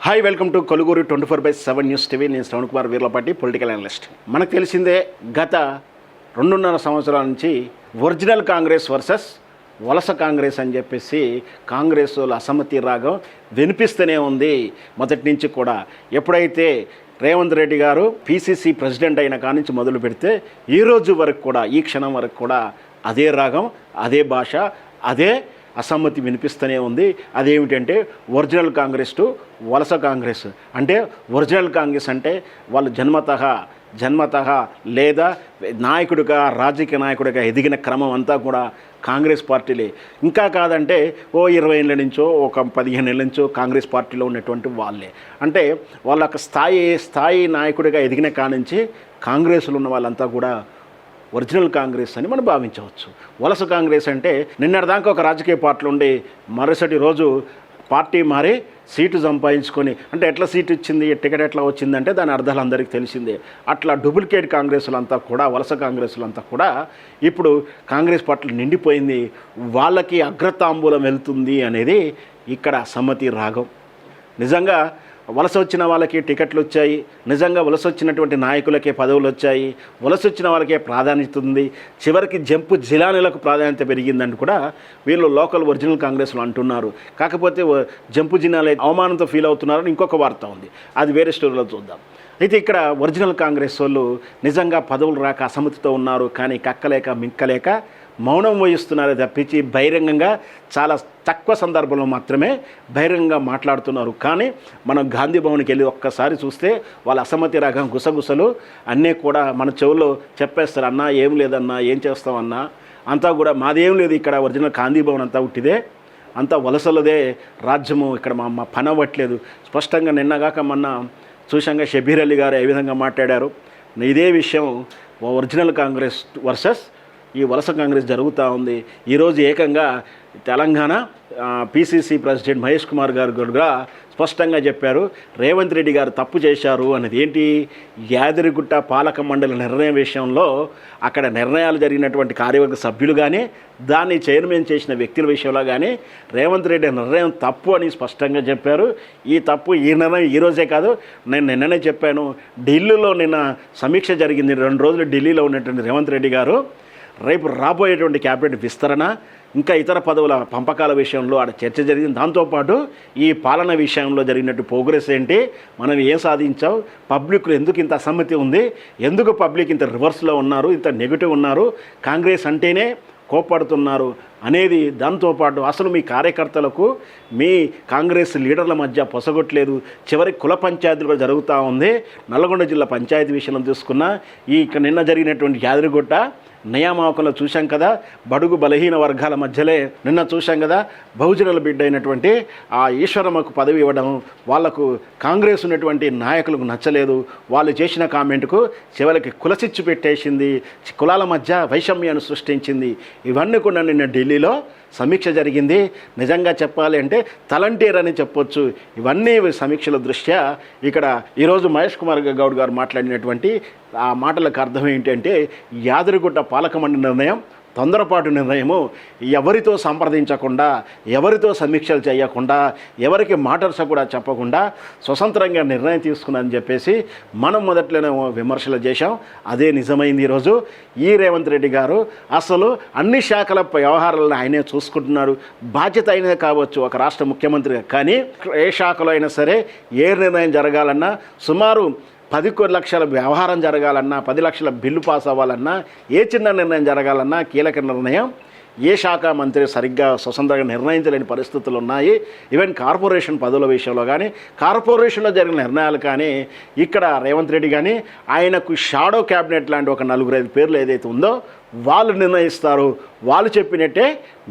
Hi, welcome to కొలుగురు 24/7 news TV. నేను Shravan Kumar Veerlapati, political analyst. మనకు తెలిసిందే, గత 2.5 సంవత్సరాల నుంచి ఒరిజినల్ కాంగ్రెస్ వర్సెస్ వలస కాంగ్రెస్ అని చెప్పేసి కాంగ్రెస్ అసమ్మతి రాగం వినిపిస్తూనే ఉంది మొదటి నుంచి కూడా. ఎప్పుడైతే రేవంత్ రెడ్డి గారు పిసిసి ప్రెసిడెంట్ అయిన కాడి నుంచి మొదలు పెడితే ఈ రోజు వరకు కూడా, ఈ క్షణం వరకు కూడా అదే రాగం, అదే భాష, అదే అసమ్మతి వినిపిస్తూనే ఉంది. అదేమిటంటే ఒరిజినల్ కాంగ్రెస్ టు వలస కాంగ్రెస్. అంటే ఒరిజినల్ కాంగ్రెస్ అంటే వాళ్ళు జన్మతః లేదా నాయకుడిగా, రాజకీయ నాయకుడిగా ఎదిగిన క్రమం అంతా కూడా కాంగ్రెస్ పార్టీలే. ఇంకా కాదంటే 20 ఏళ్ళ నుంచో, 15 ఏళ్ళ నుంచో కాంగ్రెస్ పార్టీలో ఉన్నటువంటి వాళ్ళే. అంటే వాళ్ళ యొక్క స్థాయి నాయకుడిగా ఎదిగిన కాడి నుంచి కాంగ్రెస్లో ఉన్న వాళ్ళంతా కూడా ఒరిజినల్ కాంగ్రెస్ అని మనం భావించవచ్చు. వలస కాంగ్రెస్ అంటే నిన్నటిదాకా ఒక రాజకీయ పార్టీలు ఉండి మరుసటి రోజు పార్టీ మారి సీటు సంపాదించుకొని, అంటే ఎట్లా సీటు ఇచ్చింది, టికెట్ ఎట్లా వచ్చిందంటే దాని అర్థాలు అందరికీ తెలిసిందే. అట్లా డూప్లికేట్ కాంగ్రెస్లంతా కూడా, వలస కాంగ్రెస్లంతా కూడా ఇప్పుడు కాంగ్రెస్ పార్టీలు నిండిపోయింది. వాళ్ళకి అగ్రతాంబూలం వెళ్తుంది అనేది ఇక్కడ సమ్మతి రాగం. నిజంగా వలస వచ్చిన వాళ్ళకి టికెట్లు వచ్చాయి, నిజంగా వలస వచ్చినటువంటి నాయకులకే పదవులు వచ్చాయి, వలస వచ్చిన వాళ్ళకే ప్రాధాన్యత ఉంది, చివరికి జంపు జిలానీలకు ప్రాధాన్యత పెరిగిందని కూడా వీళ్ళు లోకల్ ఒరిజినల్ కాంగ్రెస్లో అంటున్నారు. కాకపోతే జంపు జిల్లాలే అవమానంతో ఫీల్ అవుతున్నారని ఇంకొక వార్త ఉంది, అది వేరే స్టోరీలో చూద్దాం. అయితే ఇక్కడ ఒరిజినల్ కాంగ్రెస్ వాళ్ళు నిజంగా పదవులు రాక అసమ్మతితో ఉన్నారు, కానీ కక్కలేక మింకలేక మౌనం వహిస్తున్నారే తప్పించి బహిరంగంగా చాలా తక్కువ సందర్భంలో మాత్రమే బహిరంగంగా మాట్లాడుతున్నారు. కానీ మనం గాంధీ భవన్కి వెళ్ళి ఒక్కసారి చూస్తే వాళ్ళ అసమ్మతి రాగం, గుసగుసలు అన్నీ కూడా మన చెవుల్లో చెప్పేస్తారు. అన్నా ఏం లేదన్నా, ఏం చేస్తామన్నా, అంతా కూడా మాదేం లేదు, ఇక్కడ ఒరిజినల్ గాంధీ భవన్ అంతా ఉట్టిదే, అంతా వలసలదే రాజ్యము, ఇక్కడ మా పని అవ్వట్లేదు. స్పష్టంగా నిన్నగాక మొన్న చూశాంగా షబీర్ అలీ గారు ఏ విధంగా మాట్లాడారు. ఇదే విషయం ఒరిజినల్ కాంగ్రెస్ వర్సెస్ ఈ వలస కాంగ్రెస్ జరుగుతూ ఉంది. ఈరోజు ఏకంగా తెలంగాణ పిసిసి ప్రెసిడెంట్ మహేష్ కుమార్ గారు కూడా స్పష్టంగా చెప్పారు, రేవంత్ రెడ్డి గారు తప్పు చేశారు అనేది. ఏంటి? యాదగిరిగుట్ట పాలక మండలి నిర్ణయం విషయంలో అక్కడ నిర్ణయాలు జరిగినటువంటి కార్యవర్గ సభ్యులు కానీ, దాన్ని చైర్మన్ చేసిన వ్యక్తుల విషయంలో కానీ రేవంత్ రెడ్డి నిర్ణయం తప్పు అని స్పష్టంగా చెప్పారు. ఈ నిర్ణయం ఈరోజే కాదు, నేను నిన్ననే చెప్పాను. ఢిల్లీలో నిన్న సమీక్ష జరిగింది. 2 రోజులు ఢిల్లీలో ఉన్నటువంటి రేవంత్ రెడ్డి గారు రేపు రాబోయేటువంటి క్యాబినెట్ విస్తరణ, ఇంకా ఇతర పదవుల పంపకాల విషయంలో ఆడ చర్చ జరిగింది. దాంతోపాటు ఈ పాలన విషయంలో జరిగినట్టు ప్రోగ్రెస్ ఏంటి, మనం ఏం సాధించావు, పబ్లిక్లో ఎందుకు ఇంత అసమ్మతి ఉంది, ఎందుకు పబ్లిక్ ఇంత రివర్స్లో ఉన్నారు, ఇంత నెగిటివ్ ఉన్నారు, కాంగ్రెస్ అంటేనే కోప్పడుతున్నారు అనేది. దాంతోపాటు అసలు మీ కార్యకర్తలకు, మీ కాంగ్రెస్ లీడర్ల మధ్య పొసగొట్టలేదు, చివరికి కుల పంచాయతీలు కూడా జరుగుతూ ఉంది. నల్గొండ జిల్లా పంచాయతీ విషయంలో తీసుకున్నా, నిన్న జరిగినటువంటి యాదగిరిగుట్ట నియామకంలో చూశాం కదా, బడుగు బలహీన వర్గాల మధ్యలే నిన్న చూశాం కదా, బహుజనుల బిడ్డ అయినటువంటి ఆ ఈశ్వరమ్మకు పదవి ఇవ్వడం వాళ్లకు కాంగ్రెస్ ఉన్నటువంటి నాయకులకు నచ్చలేదు. వాళ్ళు చేసిన కామెంట్కు చివరికి కులసిచ్చు పెట్టేసింది, కులాల మధ్య వైషమ్యాన్ని సృష్టించింది. ఇవన్నీ కూడా నిన్న ఢిల్లీలో సమీక్ష జరిగింది. నిజంగా చెప్పాలి అంటే తలంటీర్ అని చెప్పొచ్చు. ఇవన్నీ సమీక్షల దృష్ట్యా ఇక్కడ ఈరోజు మహేష్ కుమార్ గౌడ్ గారు మాట్లాడినటువంటి ఆ మాటలకు అర్థం ఏంటంటే, యాదగిరిగుట్ట పాలక మండలి నిర్ణయం తొందరపాటు నిర్ణయము, ఎవరితో సంప్రదించకుండా, ఎవరితో సమీక్షలు చేయకుండా, ఎవరికి మాటర్స్ కూడా చెప్పకుండా స్వతంత్రంగా నిర్ణయం తీసుకున్నారని చెప్పేసి మనం మొదట్లోనే విమర్శలు చేశాం. అదే నిజమైంది. ఈరోజు ఈ రేవంత్ రెడ్డి గారు అసలు అన్ని శాఖల వ్యవహారాలను ఆయనే చూసుకుంటున్నారు. బాధ్యత అయినదే కావచ్చు ఒక రాష్ట్ర ముఖ్యమంత్రిగా, కానీ ఏ శాఖలో అయినా సరే ఏ నిర్ణయం జరగాలన్నా, సుమారు 10 లక్షల వ్యవహారం జరగాలన్నా, 10 లక్షల బిల్లు పాస్ అవ్వాలన్నా, ఏ చిన్న నిర్ణయం జరగాలన్నా, కీలక నిర్ణయం ఏ శాఖ మంత్రి సరిగ్గా స్వతంత్రంగా నిర్ణయించలేని పరిస్థితులు ఉన్నాయి. ఈవెన్ కార్పొరేషన్ పదవుల విషయంలో కానీ, కార్పొరేషన్లో జరిగిన నిర్ణయాలు కానీ, ఇక్కడ రేవంత్ రెడ్డి కానీ ఆయనకు షాడో క్యాబినెట్ లాంటి ఒక 4-5 పేర్లు ఏదైతే ఉందో వాళ్ళు నిర్ణయిస్తారు. వాళ్ళు చెప్పినట్టే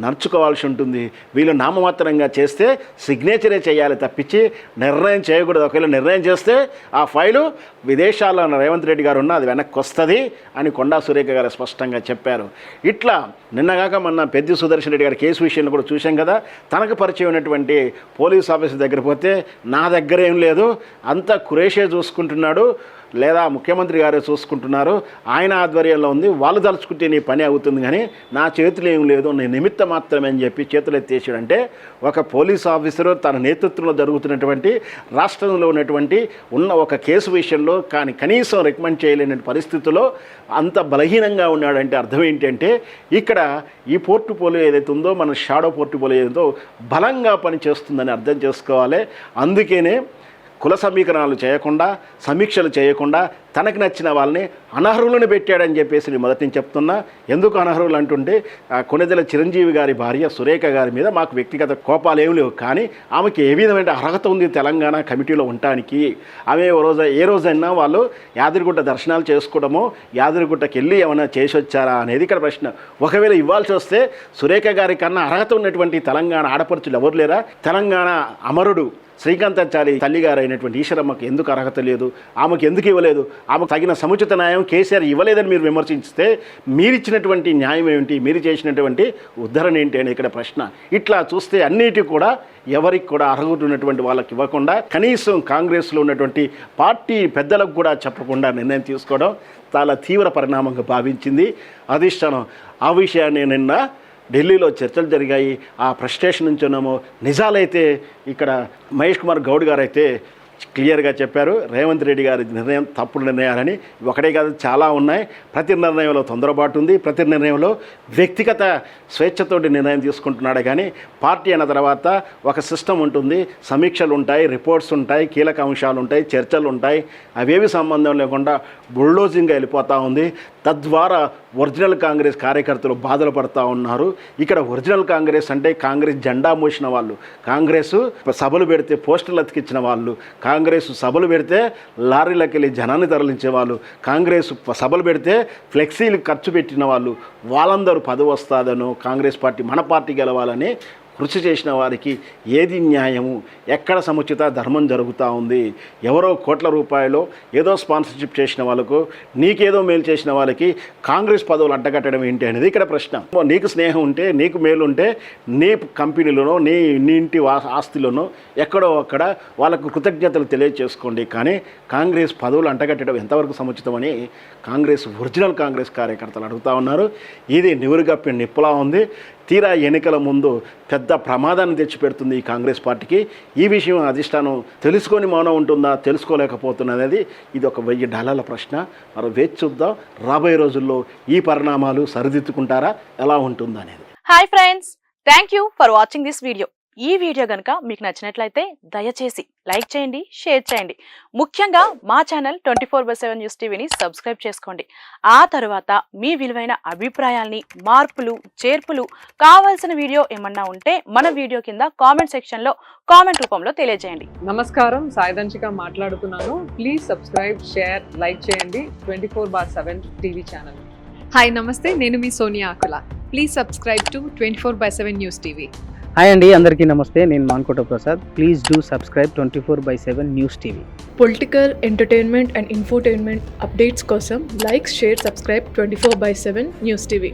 నడుచుకోవాల్సి ఉంటుంది. వీళ్ళు నామమాత్రంగా చేస్తే సిగ్నేచరే చేయాలి తప్పించి నిర్ణయం చేయకూడదు. ఒకవేళ నిర్ణయం చేస్తే ఆ ఫైలు విదేశాల్లో రేవంత్ రెడ్డి గారు ఉన్న అది వెనక్కి వస్తుంది అని కొండా సురేఖ గారు స్పష్టంగా చెప్పారు. ఇట్లా నిన్నగాక మొన్న పెద్ది సుదర్శన్ రెడ్డి గారి కేసు విషయంలో కూడా చూశాం కదా, తనకు పరిచయం ఉన్నటువంటి పోలీస్ ఆఫీసర్ దగ్గర పోతే నా దగ్గర ఏం లేదు, అంతా కురేషే చూసుకుంటున్నాడు, లేదా ముఖ్యమంత్రి గారే చూసుకుంటున్నారు, ఆయన ఆధ్వర్యంలో ఉంది, వాళ్ళు తలుచుకుంటే నీ పని అవుతుంది, కానీ నా చేతులు ఏం లేదు, నేను నిమిత్తం మాత్రమే అని చెప్పి చేతులు ఎత్తేసాడంటే ఒక పోలీస్ ఆఫీసరు తన నేతృత్వంలో జరుగుతున్నటువంటి రాష్ట్రంలో ఉన్నటువంటి ఒక కేసు విషయంలో కానీ కనీసం రికమెండ్ చేయలేని పరిస్థితుల్లో అంత బలహీనంగా ఉన్నాడంటే అర్థం ఏంటంటే ఇక్కడ ఈ పోర్టుఫోలియో ఏదైతే ఉందో మన షాడో పోర్టుఫోలియో ఏదో బలంగా పనిచేస్తుందని అర్థం చేసుకోవాలి. అందుకనే కుల సమీకరణాలు చేయకుండా, సమీక్షలు చేయకుండా తనకు నచ్చిన వాళ్ళని అనర్హులను పెట్టాడని చెప్పేసి నేను మొదటి నుంచి చెప్తున్నా. ఎందుకు అనర్హులు అంటుంటే కొణిదెల చిరంజీవి గారి భార్య సురేఖ గారి మీద మాకు వ్యక్తిగత కోపాలు ఏమి లేవు, కానీ ఆమెకి ఏ విధమైన అర్హత ఉంది తెలంగాణ కమిటీలో ఉండటానికి. ఆమె ఏ రోజైనా వాళ్ళు యాదగిరిగుట్ట దర్శనాలు చేసుకోవడమో, యాదగిరిగుట్టకి వెళ్ళి ఏమైనా చేసి వచ్చారా అనేది ఇక్కడ ప్రశ్న. ఒకవేళ ఇవ్వాల్సి వస్తే సురేఖ గారి కన్నా అర్హత ఉన్నటువంటి తెలంగాణ ఆడపడుచులు ఎవరు లేరా? తెలంగాణ అమరుడు శ్రీకాంతాచారి తల్లిగారు అయినటువంటి ఈశ్వరమ్మకి ఎందుకు అర్హత లేదు? ఆమెకు ఎందుకు ఇవ్వలేదు? ఆమెకు తగిన సముచిత న్యాయం కేసీఆర్ ఇవ్వలేదని మీరు విమర్శిస్తే మీరిచ్చినటువంటి న్యాయం ఏమిటి, మీరు చేసినటువంటి ఉద్ధరణ ఏంటి అని ఇక్కడ ప్రశ్న. ఇట్లా చూస్తే అన్నిటికీ కూడా ఎవరికి కూడా అర్హత ఉన్నటువంటి వాళ్ళకి ఇవ్వకుండా కనీసం కాంగ్రెస్లో ఉన్నటువంటి పార్టీ పెద్దలకు కూడా చెప్పకుండా నిర్ణయం తీసుకోవడం చాలా తీవ్ర పరిణామంగా భావించింది అధిష్టానం. ఆ విషయాన్ని నిన్న ఢిల్లీలో చర్చలు జరిగాయి. ఆ ఫ్రస్ట్రేషన్ నుంచేనేమో నిజాలైతే ఇక్కడ మహేష్ కుమార్ గౌడ్ గారు అయితే క్లియర్గా చెప్పారు, రేవంత్ రెడ్డి గారి నిర్ణయం తప్పుడు నిర్ణయాలని. ఒకటే కాదు, చాలా ఉన్నాయి. ప్రతి నిర్ణయంలో తొందరపాటు ఉంది, ప్రతి నిర్ణయంలో వ్యక్తిగత స్వేచ్ఛతోటి నిర్ణయం తీసుకుంటున్నాడే కానీ పార్టీ అన్న తర్వాత ఒక సిస్టమ్ ఉంటుంది, సమీక్షలు ఉంటాయి, రిపోర్ట్స్ ఉంటాయి, కీలక అంశాలు ఉంటాయి, చర్చలు ఉంటాయి. అవేవి సంబంధం లేకుండా బుల్డోజింగ్గా వెళ్ళిపోతూ ఉంది. తద్వారా ఒరిజినల్ కాంగ్రెస్ కార్యకర్తలు బాధలు పడుతూ ఉన్నారు. ఇక్కడ ఒరిజినల్ కాంగ్రెస్ అంటే కాంగ్రెస్ జెండా మోసిన వాళ్ళు, కాంగ్రెస్ సభలు పెడితే పోస్టర్లు అతికించిన వాళ్ళు, కాంగ్రెస్ సభలు పెడితే లారీలకు వెళ్ళి జనాన్ని తరలించే వాళ్ళు, కాంగ్రెస్ సభలు పెడితే ఫ్లెక్సీలు ఖర్చు పెట్టిన వాళ్ళు, వాళ్ళందరూ పదవి వస్తుందనో కాంగ్రెస్ పార్టీ మన పార్టీ గెలవాలని కృషి చేసిన వారికి ఏది న్యాయము, ఎక్కడ సముచిత ధర్మం జరుగుతూ ఉంది? ఎవరో కోట్ల రూపాయలు ఏదో స్పాన్సర్షిప్ చేసిన వాళ్ళకు, నీకేదో మేలు చేసిన వాళ్ళకి కాంగ్రెస్ పదవులు అడ్డగట్టడం ఏంటి అనేది ఇక్కడ ప్రశ్న. నీకు స్నేహం ఉంటే, నీకు మేలు ఉంటే నీ కంపెనీలోనో నీ ఇంటి ఆస్తిలోనో ఎక్కడో అక్కడ వాళ్ళకు కృతజ్ఞతలు తెలియజేసుకోండి. కానీ కాంగ్రెస్ పదవులు అంటగట్టడం ఎంతవరకు సముచితమని కాంగ్రెస్ ఒరిజినల్ కాంగ్రెస్ కార్యకర్తలు అడుగుతూ ఉన్నారు. ఇది నివురుగప్పిన నిప్పులా ఉంది. తీరా ఎన్నికల ముందు పెద్ద ప్రమాదాన్ని తెచ్చిపెడుతుంది ఈ కాంగ్రెస్ పార్టీకి. ఈ విషయం అధిష్టానం తెలుసుకొని మౌనం ఉంటుందా, తెలుసుకోలేకపోతున్నది ఇది ఒక $1000 ప్రశ్న. మరి వేచి చూద్దాం రాబోయే రోజుల్లో ఈ పరిణామాలు సరిదిద్దుకుంటారా, ఎలా ఉంటుందా అనేది. Hi friends, thank you for watching this video. ఈ వీడియో గనుక మీకు నచ్చినట్లయితే దయచేసి లైక్ చేయండి, షేర్ చేయండి. ముఖ్యంగా మా ఛానల్ 24/7 న్యూస్ టీవీని సబ్స్క్రైబ్ చేసుకోండి. ఆ తర్వాత మీ విలువైన అభిప్రాయాల్ని, మార్పులు, చేర్పులు, కావాల్సిన వీడియో ఏమన్నా ఉంటే మన వీడియో కింద కామెంట్ సెక్షన్ లో కామెంట్ రూపంలో తెలియజేయండి. నమస్కారం, సాయిదంచిక మాట్లాడుతున్నాను. ప్లీజ్ సబ్స్క్రైబ్, షేర్, లైక్ చేయండి 24/7 టీవీ ఛానల్. హాయ్ నమస్తే, నేను మీ Sonia Akula. Please subscribe to 24/7 news TV. Hi అండి, అందరికీ నమస్తే. నేను Mankota Prasad. Please do subscribe 24/7 news TV. Political, entertainment and infotainment updates కోసం like, share, subscribe 24/7 news TV.